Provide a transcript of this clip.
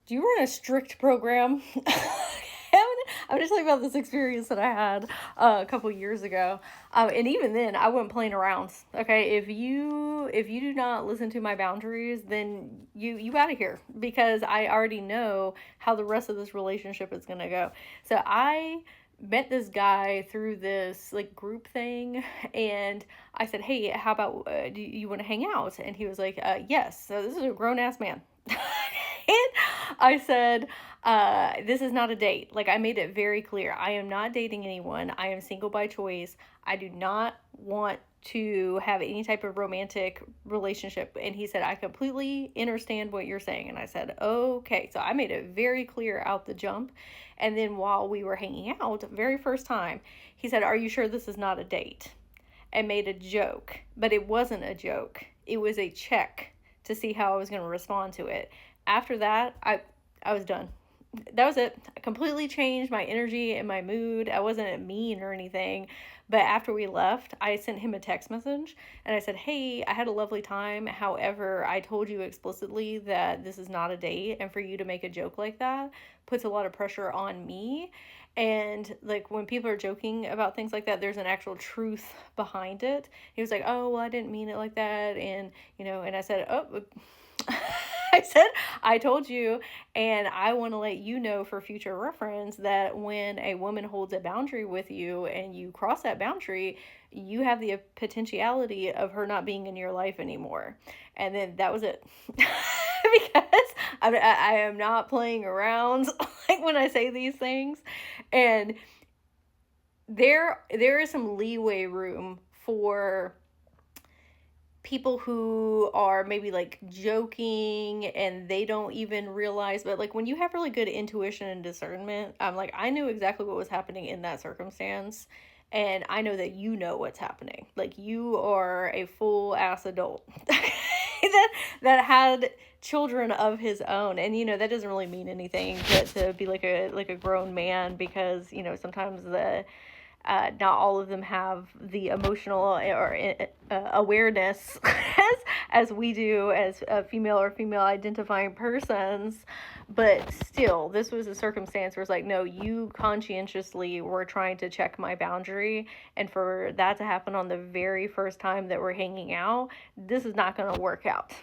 Do you run a strict program? I'm just talking about this experience that I had a couple years ago, and even then, I wasn't playing around. Okay, if you do not listen to my boundaries, then you out of here because I already know how the rest of this relationship is gonna go. So I met this guy through this like group thing, and I said, "Hey, how about do you want to hang out?" And he was like, "Yes." So this is a grown ass man. And I said, this is not a date. Like, I made it very clear. I am not dating anyone. I am single by choice. I do not want to have any type of romantic relationship. And he said, I completely understand what you're saying. And I said, okay. So I made it very clear out the jump. And then while we were hanging out, very first time, he said, are you sure this is not a date? And made a joke. But it wasn't a joke, it was a check to see how I was going to respond to it. After that, I was done. That was it. I completely changed my energy and my mood. I wasn't mean or anything. But after we left, I sent him a text message and I said, "Hey, I had a lovely time. However, I told you explicitly that this is not a date. And for you to make a joke like that puts a lot of pressure on me. And like when people are joking about things like that, there's an actual truth behind it." He was like, "Oh, well, I didn't mean it like that." And I said, "Oh," I said, "I told you, and I want to let you know for future reference that when a woman holds a boundary with you and you cross that boundary, you have the potentiality of her not being in your life anymore." And then that was it. Because I am not playing around like when I say these things. And there is some leeway room for people who are maybe like joking and they don't even realize, but like when you have really good intuition and discernment, I'm like, I knew exactly what was happening in that circumstance, and I know that you know what's happening. Like you are a full ass adult that had children of his own. And that doesn't really mean anything to be like a grown man, because sometimes the not all of them have the emotional or awareness as we do as female or female identifying persons. But still, this was a circumstance where it's like, no, you conscientiously were trying to check my boundary, and for that to happen on the very first time that we're hanging out, this is not going to work out.